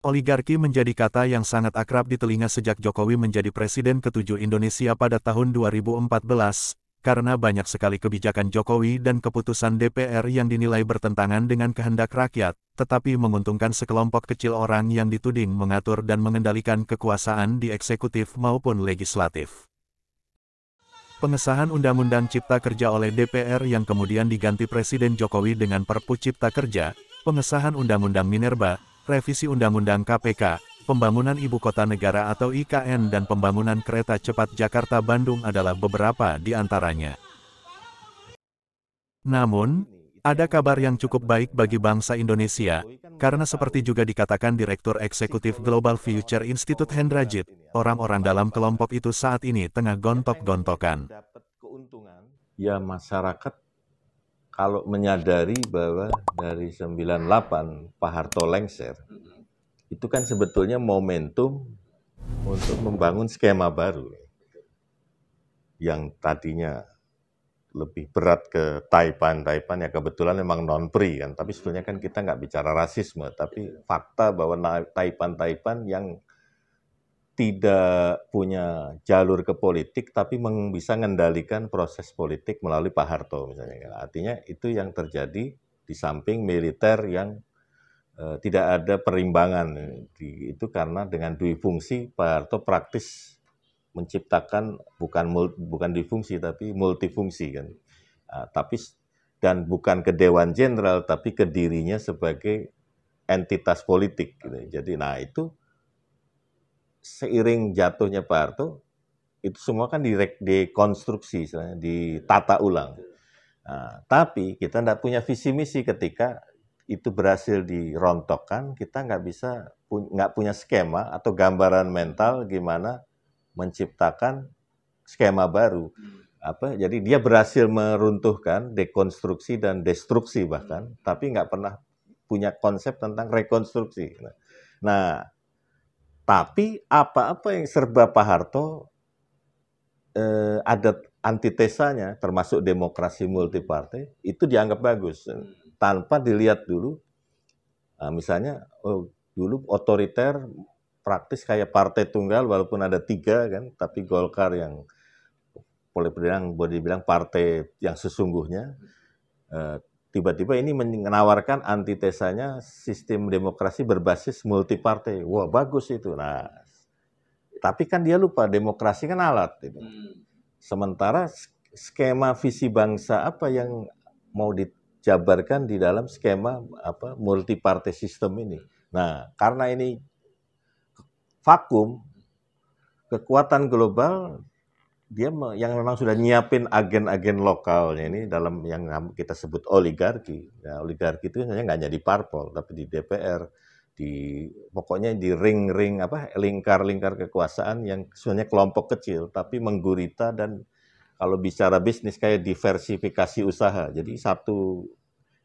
Oligarki menjadi kata yang sangat akrab di telinga sejak Jokowi menjadi Presiden ke-7 Indonesia pada tahun 2014, karena banyak sekali kebijakan Jokowi dan keputusan DPR yang dinilai bertentangan dengan kehendak rakyat, tetapi menguntungkan sekelompok kecil orang yang dituding mengatur dan mengendalikan kekuasaan di eksekutif maupun legislatif. Pengesahan Undang-Undang Cipta Kerja oleh DPR yang kemudian diganti Presiden Jokowi dengan Perpu Cipta Kerja, pengesahan Undang-Undang Minerba, revisi Undang-Undang KPK, pembangunan Ibu Kota Negara atau IKN dan pembangunan kereta cepat Jakarta-Bandung adalah beberapa di antaranya. Namun, ada kabar yang cukup baik bagi bangsa Indonesia, karena seperti juga dikatakan Direktur Eksekutif Global Future Institute Hendrajit, orang-orang dalam kelompok itu saat ini tengah gontok-gontokan. Ya masyarakat kalau menyadari bahwa dari 98 Pak Harto lengser, itu kan sebetulnya momentum untuk membangun skema baru yang tadinya lebih berat ke Taipan ya kebetulan memang non-PRI kan, tapi sebetulnya kan kita nggak bicara rasisme, tapi fakta bahwa Taipan yang tidak punya jalur ke politik, tapi bisa mengendalikan proses politik melalui Pak Harto misalnya. Artinya itu yang terjadi di samping militer yang tidak ada perimbangan. Itu karena dengan dui fungsi Pak Harto praktis menciptakan bukan difungsi tapi multifungsi kan. Dan bukan ke Dewan Jenderal tapi ke dirinya sebagai entitas politik gitu. Jadi itu seiring jatuhnya Pak Harto, itu semua kan dikonstruksi, ditata ulang. Nah, tapi kita tidak punya visi misi ketika itu berhasil dirontokkan, kita nggak punya skema atau gambaran mental gimana menciptakan skema baru. Jadi dia berhasil meruntuhkan, dekonstruksi dan destruksi bahkan, tapi nggak pernah punya konsep tentang rekonstruksi. Nah, tapi apa-apa yang serba Pak Harto ada antitesanya, termasuk demokrasi multipartai, itu dianggap bagus. Tanpa dilihat dulu, misalnya dulu otoriter praktis kayak partai tunggal, walaupun ada 3 kan, tapi Golkar yang boleh dibilang partai yang sesungguhnya, tiba-tiba ini menawarkan antitesanya sistem demokrasi berbasis multipartai. Wah, bagus itu. Nah, tapi kan dia lupa demokrasi kan alat. Gitu. Sementara skema visi bangsa apa yang mau dijabarkan di dalam skema multipartai sistem ini. Nah, karena ini vakum, kekuatan global dia yang memang sudah nyiapin agen-agen lokalnya ini dalam yang kita sebut oligarki. Nah, oligarki itu sebenarnya nggak jadi parpol, tapi di DPR, pokoknya di ring-ring lingkar-lingkar kekuasaan yang sebenarnya kelompok kecil, tapi menggurita dan kalau bicara bisnis kayak diversifikasi usaha. Jadi satu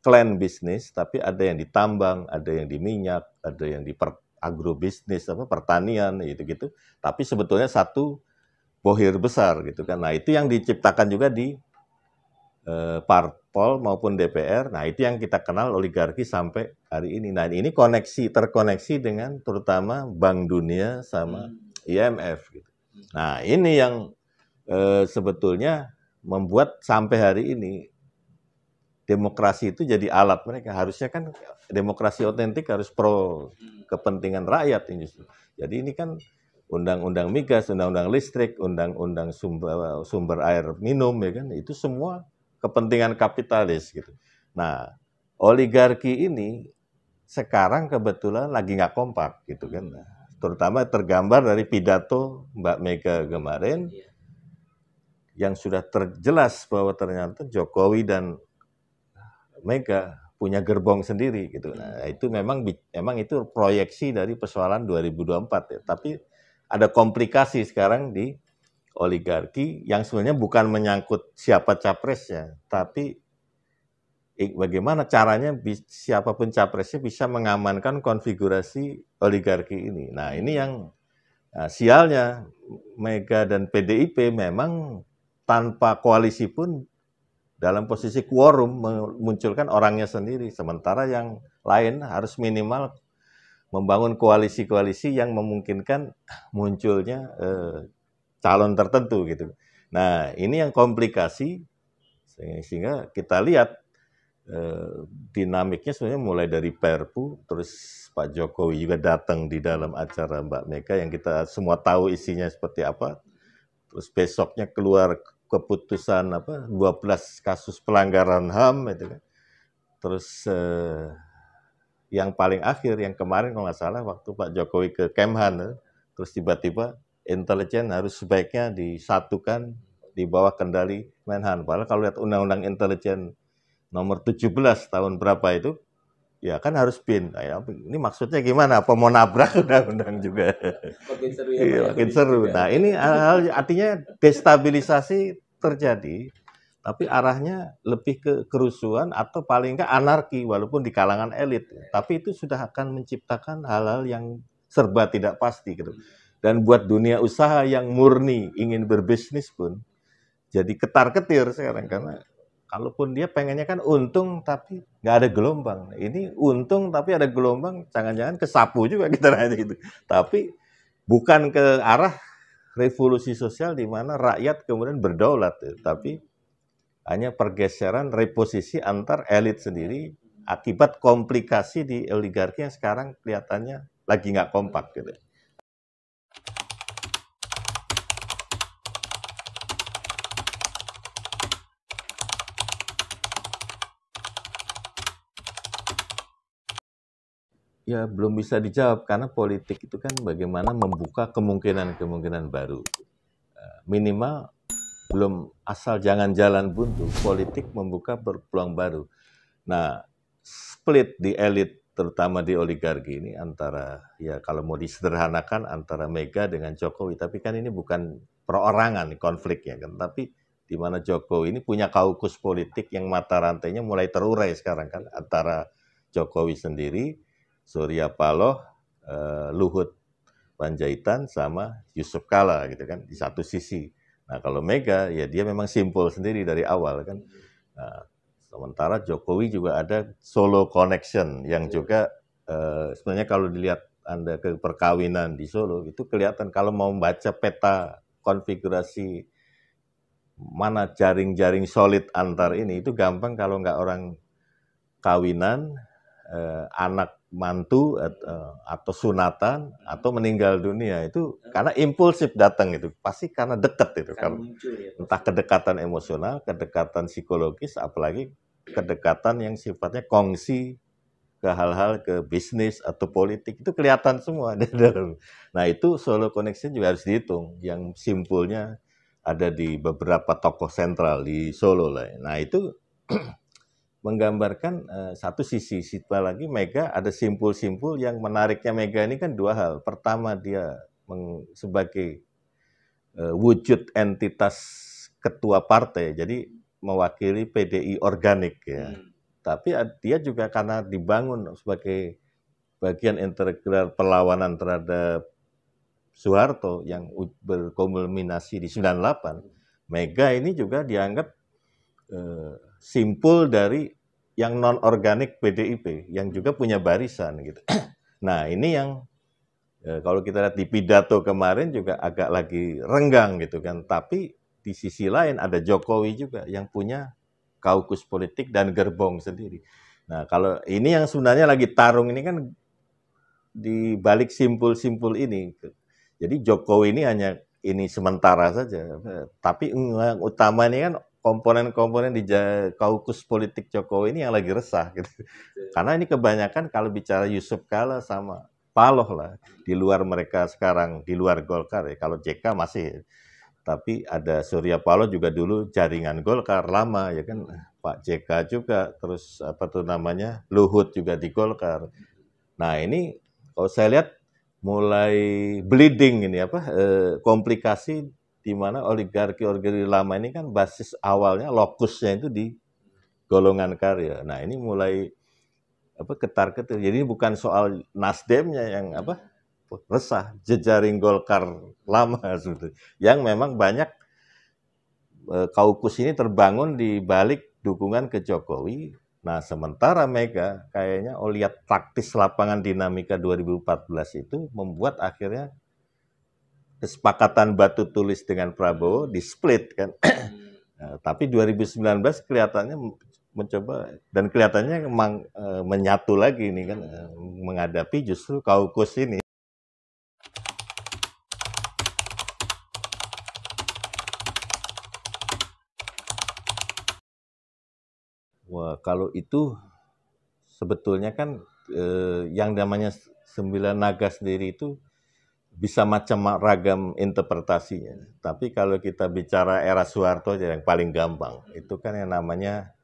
klan bisnis, tapi ada yang di tambang, ada yang di minyak, ada yang di agrobisnis, pertanian, gitu-gitu. Tapi sebetulnya satu bohir besar gitu kan. Nah, itu yang diciptakan juga di parpol maupun DPR. Nah, itu yang kita kenal oligarki sampai hari ini. Nah, ini terkoneksi dengan terutama Bank Dunia sama IMF gitu. Nah, ini yang sebetulnya membuat sampai hari ini demokrasi itu jadi alat mereka. Harusnya kan demokrasi otentik harus pro kepentingan rakyat ini justru. Jadi ini kan undang-undang migas, undang-undang listrik, undang-undang sumber air minum, ya kan, itu semua kepentingan kapitalis gitu. Nah, oligarki ini sekarang kebetulan lagi nggak kompak gitu kan, terutama tergambar dari pidato Mbak Mega kemarin yang sudah terjelas bahwa ternyata Jokowi dan Mega punya gerbong sendiri gitu. Nah, itu memang itu proyeksi dari persoalan 2024 ya. Tapi ada komplikasi sekarang di oligarki yang sebenarnya bukan menyangkut siapa capresnya, tapi bagaimana caranya siapapun capresnya bisa mengamankan konfigurasi oligarki ini. Nah, ini yang sialnya Mega dan PDIP memang tanpa koalisi pun dalam posisi quorum memunculkan orangnya sendiri, sementara yang lain harus minimal membangun koalisi-koalisi yang memungkinkan munculnya calon tertentu gitu. Nah, ini yang komplikasi sehingga kita lihat dinamiknya sebenarnya mulai dari Perpu, terus Pak Jokowi juga datang di dalam acara Mbak Mega yang kita semua tahu isinya seperti apa. Terus besoknya keluar keputusan 12 kasus pelanggaran HAM itu kan. Terus yang paling akhir yang kemarin kalau nggak salah waktu Pak Jokowi ke Kemhan, terus tiba-tiba intelijen harus sebaiknya disatukan di bawah kendali Menhan. Padahal kalau lihat Undang-Undang Intelijen nomor 17 tahun berapa itu, ya kan harus BIN. Nah, ini maksudnya gimana? Apa mau nabrak undang-undang juga? Makin seru ya, Iya, Pak, makin seru. Nah, ini hal artinya destabilisasi terjadi, tapi arahnya lebih ke kerusuhan atau paling enggak anarki, walaupun di kalangan elit. Tapi itu sudah akan menciptakan hal-hal yang serba tidak pasti gitu. Dan buat dunia usaha yang murni ingin berbisnis pun jadi ketar-ketir sekarang karena kalaupun dia pengennya kan untung tapi nggak ada gelombang. Ini untung tapi ada gelombang, jangan-jangan kesapu juga kita nanya gitu. Tapi bukan ke arah revolusi sosial di mana rakyat kemudian berdaulat, tapi hanya pergeseran reposisi antar elit sendiri akibat komplikasi di oligarki yang sekarang kelihatannya lagi nggak kompak gitu. Ya belum bisa dijawab karena politik itu kan bagaimana membuka kemungkinan-kemungkinan baru. Minimal belum asal jangan jalan buntu, politik membuka peluang baru. Nah, split di elit terutama di oligarki ini antara ya kalau mau disederhanakan antara Mega dengan Jokowi, tapi kan ini bukan perorangan konfliknya kan, tapi di mana Jokowi ini punya kaukus politik yang mata rantainya mulai terurai sekarang kan antara Jokowi sendiri, Surya Paloh, Luhut Panjaitan sama Yusuf Kala gitu kan di satu sisi. Nah kalau Mega ya dia memang simpel sendiri dari awal kan. Nah, sementara Jokowi juga ada Solo Connection yang juga sebenarnya kalau dilihat Anda ke perkawinan di Solo itu kelihatan kalau mau membaca peta konfigurasi mana jaring-jaring solid antar ini itu gampang kalau nggak orang kawinan, anak mantu atau sunatan atau meninggal dunia itu karena impulsif datang itu pasti karena dekat itu kan entah kedekatan emosional, kedekatan psikologis, apalagi kedekatan yang sifatnya kongsi ke hal-hal ke bisnis atau politik itu kelihatan semua di dalam. Nah itu Solo Connection juga harus dihitung yang simpulnya ada di beberapa tokoh sentral di Solo lah. Nah itu menggambarkan satu sisi lagi Mega ada simpul-simpul yang menariknya Mega ini kan dua hal. Pertama dia sebagai wujud entitas ketua partai, jadi mewakili PDI organik ya. Tapi dia juga karena dibangun sebagai bagian integral perlawanan terhadap Soeharto yang berkulminasi di 98, Mega ini juga dianggap simpul dari yang non-organik PDIP, yang juga punya barisan gitu. Nah ini yang kalau kita lihat di pidato kemarin juga agak lagi renggang gitu kan, tapi di sisi lain ada Jokowi juga yang punya kaukus politik dan gerbong sendiri. Nah kalau ini yang sebenarnya lagi tarung ini kan di balik simpul-simpul ini. Jadi Jokowi ini hanya ini sementara saja, tapi yang utama ini kan komponen-komponen di kaukus politik Jokowi ini yang lagi resah gitu. Karena ini kebanyakan kalau bicara Yusuf Kala sama Paloh lah, di luar mereka sekarang, di luar Golkar ya. Kalau JK masih, tapi ada Surya Paloh juga dulu jaringan Golkar lama ya kan, Pak JK juga, terus apa tuh namanya, Luhut juga di Golkar. Nah ini kalau saya lihat mulai bleeding ini komplikasi di mana oligarki lama ini kan basis awalnya lokusnya itu di golongan karya. Nah ini mulai ketar-ketir. Jadi bukan soal Nasdemnya yang resah, jejaring Golkar lama sebetulnya, yang memang banyak kaukus ini terbangun di balik dukungan ke Jokowi Nah, sementara Mega kayaknya lihat taktis lapangan dinamika 2014 itu membuat akhirnya kesepakatan batu tulis dengan Prabowo di split kan. Nah, tapi 2019 kelihatannya mencoba dan kelihatannya memang menyatu lagi ini kan menghadapi justru kaukus ini. Wah, kalau itu sebetulnya kan yang namanya 9 naga sendiri itu bisa macam ragam interpretasinya. Tapi kalau kita bicara era Soeharto aja yang paling gampang, itu kan yang namanya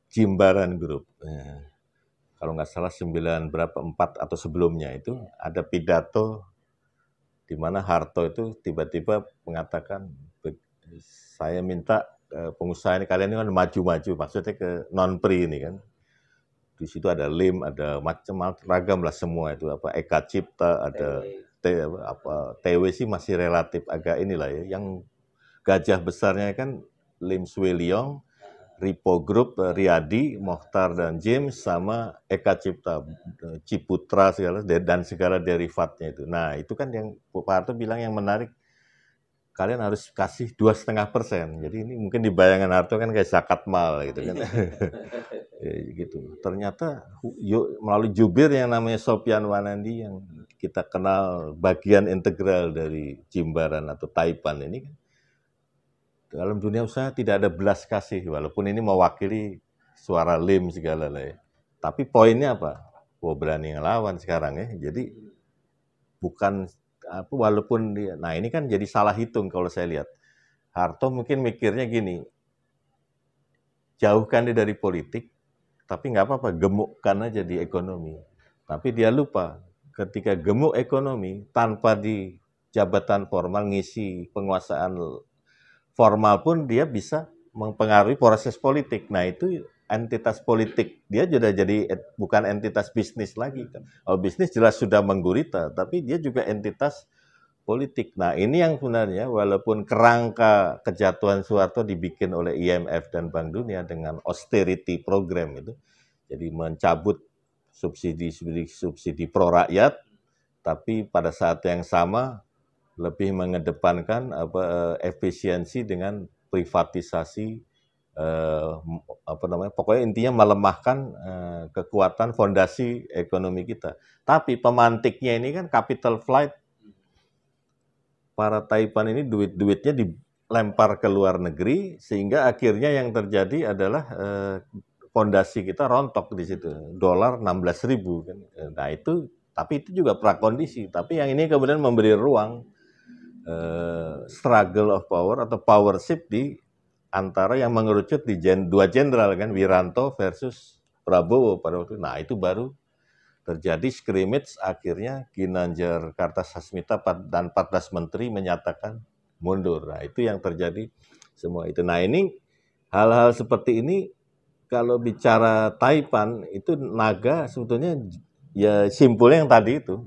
Jimbaran Group. Kalau nggak salah 4 atau sebelumnya itu ada pidato di mana Harto itu tiba-tiba mengatakan, saya minta pengusaha ini kalian ini kan maju-maju, maksudnya ke non-pri ini kan. Di situ ada LIM, ada macam ragam lah semua itu apa Eka Cipta, ada TW sih masih relatif agak inilah ya. Yang gajah besarnya kan Lim Swee Lyong, Ripo Group, Riyadi, Mokhtar dan James sama Eka Cipta, Ciputra segala dan segala derivatnya itu. Nah itu kan yang Pak Harto bilang yang menarik, kalian harus kasih 2,5%. Jadi ini mungkin di bayangan Harto kan kayak zakat mal gitu kan. Ya, gitu. Ternyata melalui jubir yang namanya Sopyan Wanandi yang kita kenal bagian integral dari Jimbaran atau Taipan ini kan, dalam dunia usaha tidak ada belas kasih, walaupun ini mewakili suara LIM segala lah ya. Tapi poinnya apa? Wah berani ngelawan sekarang ya. Jadi bukan apa, walaupun dia, nah ini kan jadi salah hitung kalau saya lihat. Harto mungkin mikirnya gini, jauhkan dia dari politik, tapi nggak apa-apa, gemukkan aja di ekonomi. Tapi dia lupa, ketika gemuk ekonomi, tanpa di jabatan formal ngisi penguasaan formal pun dia bisa mempengaruhi proses politik. Nah itu entitas politik, dia sudah jadi bukan entitas bisnis lagi. Kalau bisnis jelas sudah menggurita, tapi dia juga entitas politik. Nah ini yang sebenarnya walaupun kerangka kejatuhan Soeharto dibikin oleh IMF dan Bank Dunia dengan austerity program itu, jadi mencabut subsidi pro rakyat, tapi pada saat yang sama lebih mengedepankan efisiensi dengan privatisasi, pokoknya intinya melemahkan kekuatan fondasi ekonomi kita. Tapi pemantiknya ini kan capital flight, para Taipan ini duit-duitnya dilempar ke luar negeri, sehingga akhirnya yang terjadi adalah fondasi kita rontok di situ, dolar 16.000 kan. Nah itu, tapi itu juga prakondisi. Tapi yang ini kemudian memberi ruang struggle of power atau powership di antara yang mengerucut di dua jenderal kan, Wiranto versus Prabowo pada waktu itu. Nah itu baru terjadi scrimmage, akhirnya Ginanjar Kartasasmita dan 14 menteri menyatakan mundur. Nah itu yang terjadi semua itu. Nah ini hal-hal seperti ini kalau bicara Taipan itu naga sebetulnya ya simpulnya yang tadi itu.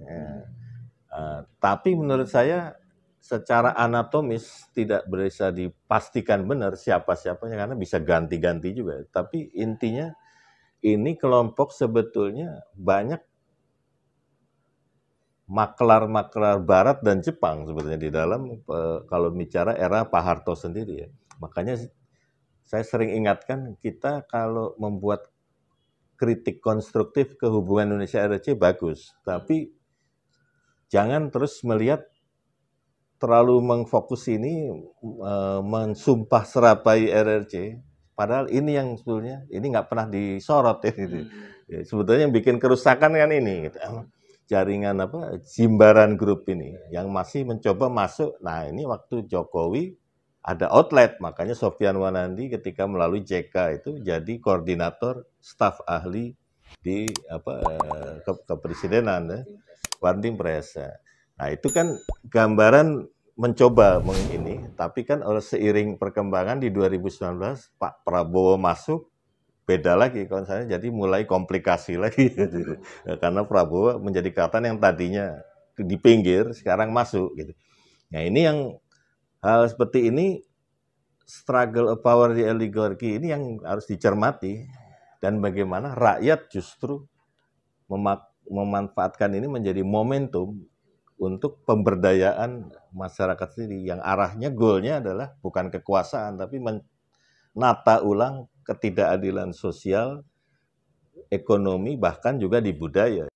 Tapi menurut saya secara anatomis tidak bisa dipastikan benar siapa-siapanya karena bisa ganti-ganti juga. Tapi intinya ini kelompok sebetulnya banyak maklar-maklar Barat dan Jepang sebetulnya di dalam kalau bicara era Pak Harto sendiri ya. Makanya saya sering ingatkan kita kalau membuat kritik konstruktif ke hubungan Indonesia RRC bagus, tapi jangan terus melihat terlalu mengfokus ini mensumpah serapai RRC, padahal ini yang sebetulnya ini nggak pernah disorot ya, gitu. Ya, sebetulnya yang bikin kerusakan kan ini gitu. Jaringan Jimbaran Group ini yang masih mencoba masuk. Nah ini waktu Jokowi ada outlet, makanya Sopyan Wanandi ketika melalui JK itu jadi koordinator staf ahli di kepresidenan ya, Wandim Pres. Nah itu kan gambaran mencoba ini, tapi kan seiring perkembangan di 2019 Pak Prabowo masuk, beda lagi kalau saya, jadi mulai komplikasi lagi karena Prabowo menjadi kekuatan yang tadinya di pinggir sekarang masuk gitu. Nah ini yang hal seperti ini, struggle of power di oligarki ini yang harus dicermati. dan bagaimana rakyat justru memanfaatkan ini menjadi momentum untuk pemberdayaan masyarakat sendiri, yang arahnya goalnya adalah bukan kekuasaan, tapi menata ulang ketidakadilan sosial, ekonomi, bahkan juga di budaya.